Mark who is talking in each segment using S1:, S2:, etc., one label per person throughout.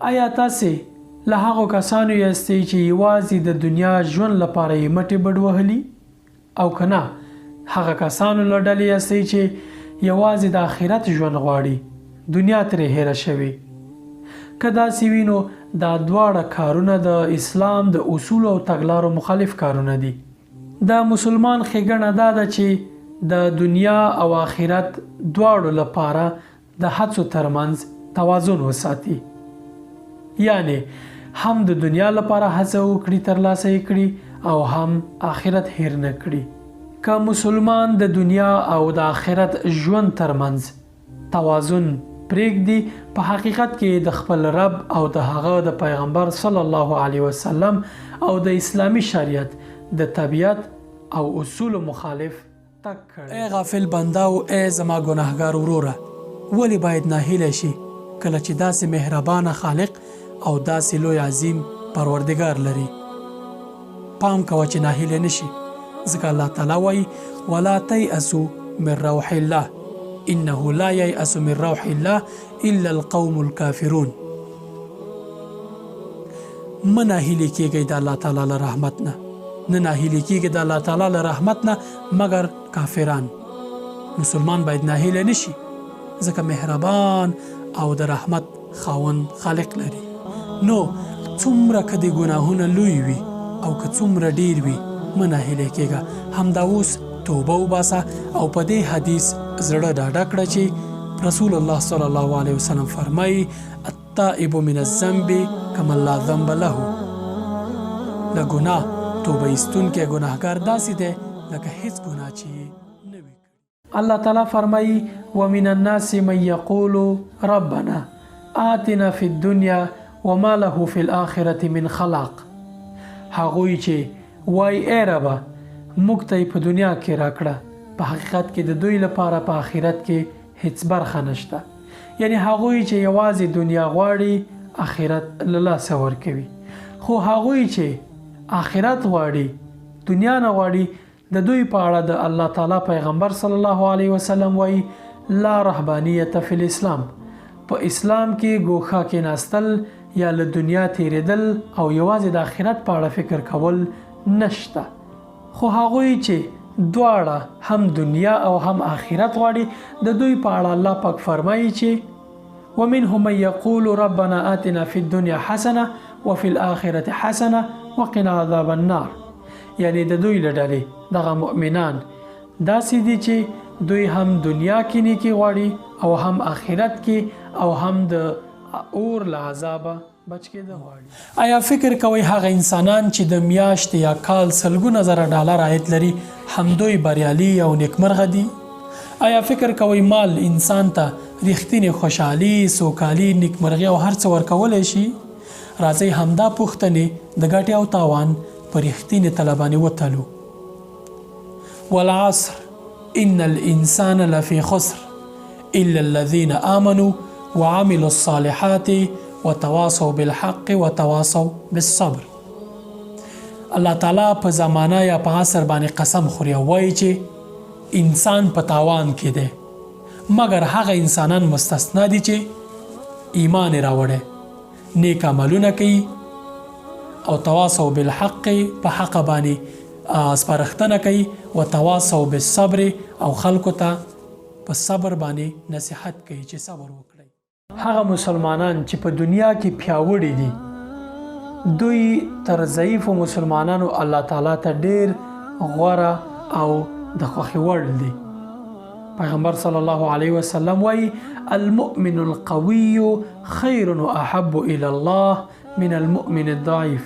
S1: آیا تاسې له هغو کسانو یاستئ چې یوازې د دنیا ژوند لپاره یې مټې بډ وهلي او که نه هغه کسانو له ډلې یاستئ چې یوازې د آخرت ژوند غواړي دنیا ترې هیره شوې که داسې وي نو دا دواړه کارونه د اسلام د اصولو او تګلارو مخالف کارونه دي د مسلمان ښېګڼه دا ده چې د دنیا او آخرت دواړو لپاره د هڅو ترمنځ توازن وساتي یعنی هم د دنیا لپاره هڅه وکړي ترلاسه یې کړي او هم آخرت هیر نه کړي که مسلمان د دنیا او د آخرت ژوند ترمنځ توازن پرېږدي په حقیقت کې د خپل رب او د هغه د پیغمبر صلی الله علیه وسلم او د اسلامی شریعت د طبیعت او اصول مخالف تک کړي. ای غافل بنده او ای زما ګناهګار وروره ولی باید ناهیله شي کله چې داسې مهربانه خالق او داسې لوی عظیم پروردگار لري. پام کوه چې ناهیله نشي ځکه الله تعالی وایي ولا تیأسوا من روح الله انه لا ییأس من روح الله الا القوم الكافرون. مه ناهیلې کېږئ د الله تعالی له رحمت نه ناهیلې کېږي د الله تعالی له رحمت نه مګر کافران. مسلمان باید ناهیله نشي ځکه مهربان او د رحمت خاوند خالق لري. نو څومره که د ګناهونه لوی وي او که څومره ډیر وي مه ناهیلې کېږه. همدا اوس توبه وباسه او په دې حدیث زړه ډاډه کړه چې رسول الله صلی الله علیه وسلم فرمایي التائب من الذنب کمن لا ذنب له. له ګناه توبه ایستونکی ګناهګار داسې دی لکه هیڅ ګناه چې نه وي کړې. الله تعالی فرمایي ومن الناس من یقول ربنا آتنا فی الدنیا وما له فی الآخرة من خلاق. هغوی چې وای ای ربه موږ ته په دنیا کې راکړه په حقیقت کې د دوی لپاره په آخرت کې هیڅ برخه نشته. یعنی هغوی چې یوازې دنیا غواړي آخرت له لاسه ورکوي خو هغوی چې آخرت غواړي دنیا نه غواړي د دوی په اړه د الله تعالی پیغمبر صلی الله علیه وسلم وایي لا رهبانیت فی الاسلام. په اسلام کې ګوښه کېناستل یا له دنیا تیریدل او یوازې د آخرت په اړه فکر کول نشته. خو هغوی چې دواړه هم دنیا او هم آخرت غواړي د دوی په اړه الله پاک فرمایي چې ومنهم من یقول ربنا آتنا فی الدنیا حسنه وفي الآخرة حسنه وقنا عذاب النار. یعنی د دوی له ډلې دغه مؤمنان داسې دي چې دوی هم دنیا کې نیکي غواړي او هم آخرت کې او هم د اور له عذابه بچ کېده غواړي. آیا فکر کوئ هغه انسانان چې د میاشت یا کال سلګونه زره ډالر عاید لري همدوی بریالي او نیکمرغه دي؟ آیا فکر کوئ مال انسان ته ریښتینې خوشحالي سوکالي نیکمرغي او هر څه ورکولی شي؟ راځئ همدا پوښتنې د ګټې او تاوان په ریښتینې طلبانې وتلو. والعصر ان الانسان لفی خسر الا الذين آمنوا وعملوا الصالحات وتواصوا بالحق وتواصوا بالصبر. الله تعالی په زمانه یا په عصر باندې قسم خوري او وایي چې انسان په تاوان کې دی مګر هغه انسانان مستثنا دي چې ایمان راوړي نیک عملونه کوي او تواصوا بالحق په حق باندې سپارښتنه کوي وتواصوا بالصبر او خلکو ته په صبر باندې نصیحت کوي چې صبر وکړي. هغه مسلمانان چې په دنیا کې پیاوړي دي دوی تر ضعیفو مسلمانانو الله تعالی ته ډیر غوره او د خوښې وړ دي. پیغمبر صلی الله علیه وسلم وایي المؤمن القوي خیر واحب الی الله من المؤمن الضعیف.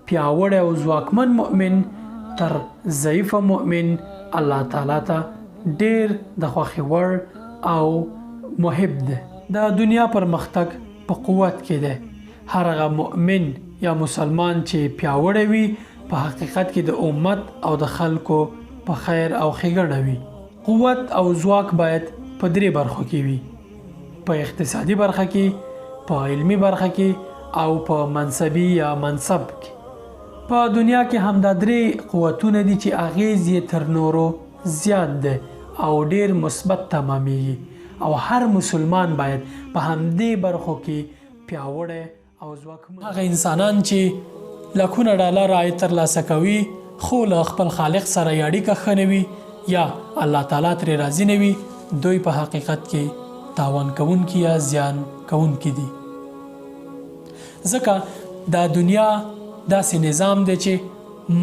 S1: پیاوړی او ځواکمن مؤمن تر ضعیف مؤمن الله تعالی ته ډیر د خوښې وړ او محب دی. د دنیا پرمختګ په قوت کې دی. هر هغه مؤمن یا مسلمان چې پیاوړی وي په حقیقت کې د امت او د خلکو په خیر او ښېګڼه وي. قوت او ځواک باید په درې برخو کې وي، په اقتصادي برخه کې، په علمي برخه کې او په منصبي یا منصب کې. په دنیا کې همدا درې قوتونه دي چې اغیز یې تر نورو زیات دی او ډیر مثبت تمامېږي او هر مسلمان باید په همدې برخو کې پیاوړی او ځواکمن. هغه انسانان چې لکونه ډالر عاید ترلاسه کوي خو له خپل خالق سره یې اړیکه ښه نه وي یا الله تعالی ترې راضي نه وي، دوی په حقیقت کې تاوان کوونکي یا زیان کوونکي دي. ځکه دا دنیا داسې نظام دی چې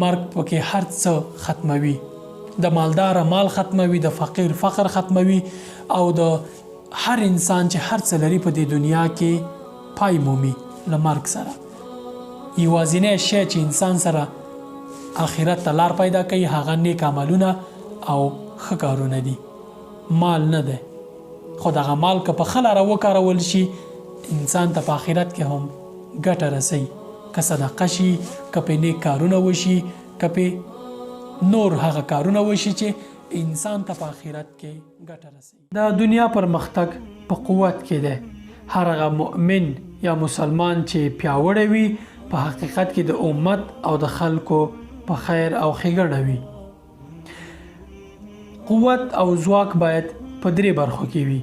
S1: مرګ پکې هر څه ختموي. د مالدار مال ختموي، د فقیر فقر ختموي، او د هر انسان چې هر څه لري په دې دنیا کې پای مومي له مرګ سره. یوازینی شی چې انسان سره آخرت ته لار پیدا کوي هغه نیک عملونه او ښه کارونه دي، مال نه دی. خو دغه مال که په ښه لاره وکارول شي انسان ته په آخرت کې هم ګټه رسوي، که صدقه شي، که پې نیک کارونه وشي، که پې نور هغه کارونه وشي چې انسان ته په آخرت کې ګټه رسوي. د دنیا پرمختګ په قوت کې دی. هر هغه مؤمن یا مسلمان چې پیاوړی وي په حقیقت کې د امت او د خلکو په خیر او ښېګڼه وي. قوت او ځواک باید په 3 برخو کې وي: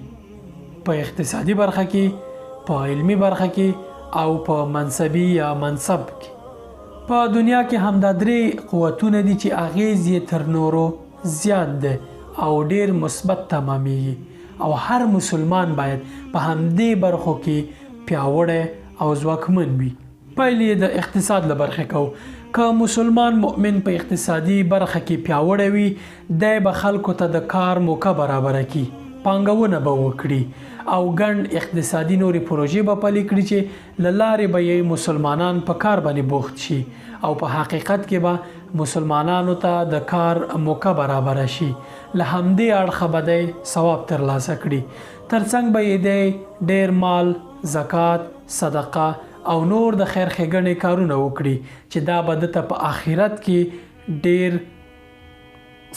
S1: په اقتصادي برخه کې، په علمي برخه کې او په منصبي یا منصب کې. په دنیا کې همدا 3 قوتونه دي چې اغیز یې تر نورو زیات دی او ډیر مثبت تمامېږي، او هر مسلمان باید په همدې برخو کې پیاوړی او ځواکمن وي. پیل یې د اقتصاد له برخې کوو. که مسلمان مؤمن په اقتصادي برخه کې پیاوړی وي دی به خلکو ته د کار موقع برابره کړي، پانګونه به وکړي او ګڼ اقتصادي نورې پروژې به پلي کړي چې له لارې به یې مسلمانان په کار باندې بوخت شي او په حقیقت کې به مسلمانانو ته د کار موقع برابره شي. له همدې اړخه به دی ثواب ترلاسه کړي. ترڅنګ به یې دی ډیر مال، زکات، صدقه او نور د خیر ښېګڼې کارونه وکړي چې دا به دته په آخرت کې ډیر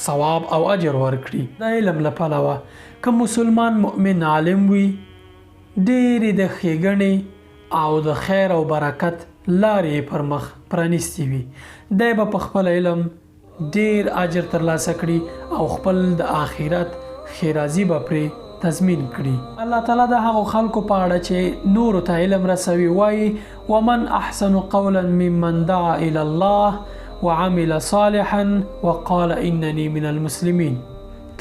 S1: ثواب او اجر ورکړي. د علم له پلوه که مسلمان مؤمن عالم وي ډیرې د ښېګڼې او د خیر او برکت لارې پر مخ پرانیستې وي، دی به په خپل علم ډیر اجر ترلاسه کړي او خپل د آخرت ښېرازي به پرې تضمین کړي. الله تعالی د هغو خلکو په اړه چې نورو ته علم رسوي وایي: ومن احسن قولا ممن دعا الى الله وعمل صالحا وقال انني من المسلمين.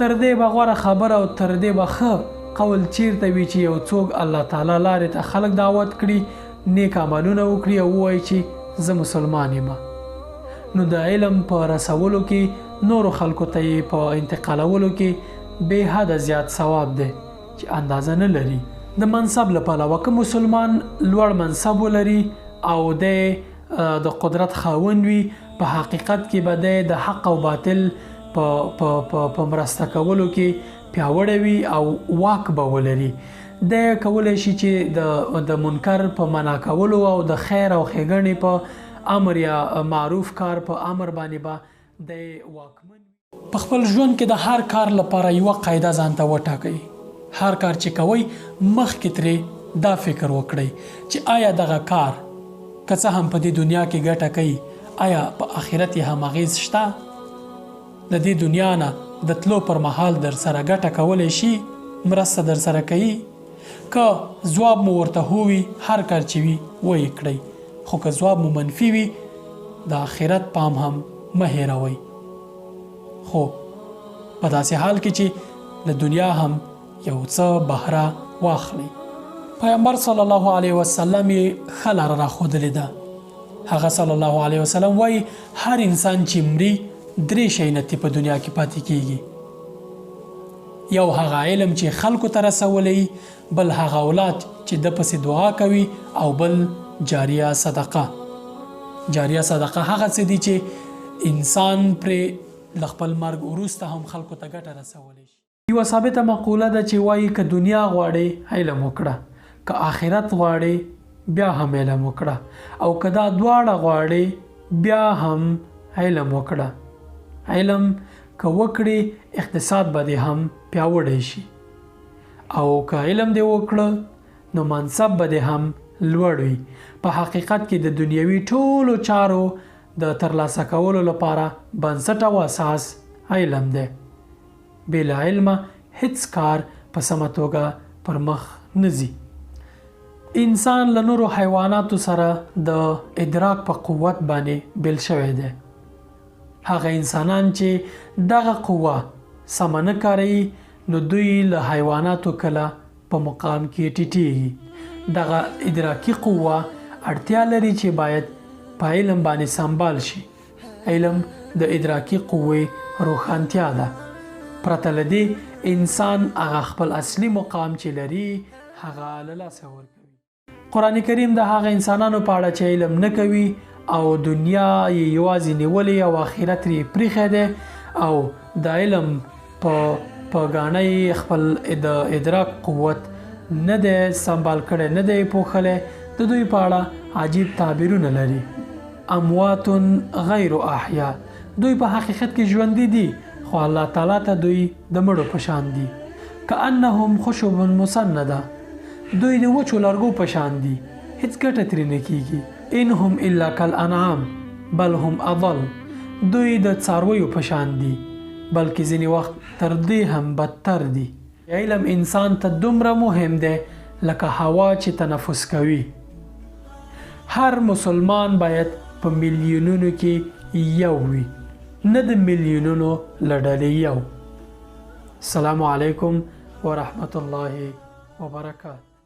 S1: تر دې به غوره خبره او تر دې به ښه قول چیرته وي چې یو څوک الله تعالی لارې ته خلک دعوت کړي، نیک عملونه وکړي او ووایي چې زه مسلمان یم. نو د علم په رسولو کې، نورو خلکو ته یې په انتقالولو کې بے حد زیات ثواب دی چې اندازه نه لري. د منصب له پلوه که مسلمان لوړ منصب ولري او د قدرت خاوند وي په حقیقت کې به د حق او باطل په مرسته کولو کې پیاوړی وي او واک به ولري. دی کولی شي چې د منکر په منع کولو او د خیر او ښېګڼې په امر یا معروف کار په امر باندې به دی واکمن. په خپل ژوند کې د هر کار لپاره یوه قاعده ځان ته وټاکئ. هر کار چې کوئ مخکې ترې دا فکر وکړئ چې آیا دغه کار که څه هم په دې دنیا کې ګټه کوي آیا په آخرت یې هم اغیز شته؟ د دې دنیا نه د تلو پر مهال در سره ګټه کولی شي، مرسته در سره کوي؟ که ځواب مو ورته هووي هر کار چې وي ویې کړئ، خو که ځواب مو منفي وي د آخرت پام هم مه هېروئ. خو په داسې حال کې چې د دنیا هم یو څه بهره واخلئ. پیغمبر صلی الله علیه وسلم یې ښه لاره راښودلې ده. هغه صلی الله علیه وسلم وایي هر انسان چې مري 3 شیونه په دنیا کې پاتې کیږي: یو هغه علم چې خلکو ته رسولی، بل هغه اولاد چې د پسې دعا کوي، او بل جاریه صدقه. جاریه صدقه هغه څه دي چې انسان پرې له خپل مرګ وروسته هم خلکو ته ګټه رسولی شي. یوه ثابته مقوله ده چې وایي که دنیا غواړې علم وکړه، که آخرت غواړې بیا هم علم وکړه، او که دا دواړه غواړې بیا هم علم وکړه. علم که وکړې اقتصاد به دې هم پیاوړی شي، او که علم دې وکړه نو منصب به دې هم لوړ وي. په حقیقت کې د دنیوي ټولو چارو د ترلاسه کولو لپاره بنسټ او اساس علم دی. بلا علمه هیڅ کار په سمه توګه پر مخ نه ځي. انسان له نورو حیواناتو سره د ادراک په قوت باندې بیل شوی دی. هغه انسانان چې دغه قوه سمه نه کاروي نو دوی له حیواناتو کله په مقام کې ټیټیږي. دغه ادراکي قوه اړتیا لري چې باید په علم باندې سنبال شي. علم د ادراکي قوې روښانتیا ده. پرته له دې انسان هغه خپل اصلي مقام چې لري هغه له لاسه ورکوي. قرآن کریم د هغه انسانانو په اړه چې علم نه کوي او دنیا یې یوازې نیولې او آخرت یې پریښی دی او د علم په ګاڼۍ خپل د ادراک قوت نه دی سنبال کړی، نه دی پوښلی، د دوی په اړه عجیب تعبیرونه لري. اموات غیر احیا، دوی په حقیقت کې ژوندي دي خو الله تعالی ته دوی د مړو په شان دي. کأنهم خشب مسنده، دوی د وچو لرګو په شان دي، هیڅ ګټه ترې نه کیږي. انهم الا کالانعام بل هم اضل، دوی د څارویو په شان دي بلکې ځینې وخت تر دې هم بدتر دي. علم انسان ته دومره مهم دی لکه هوا چې تنفس کوي. هر مسلمان باید په میلیونونو کې یو وي، نه د میلیونونو له ډلې یو. السلام علیکم ورحمت الله وبرکاته.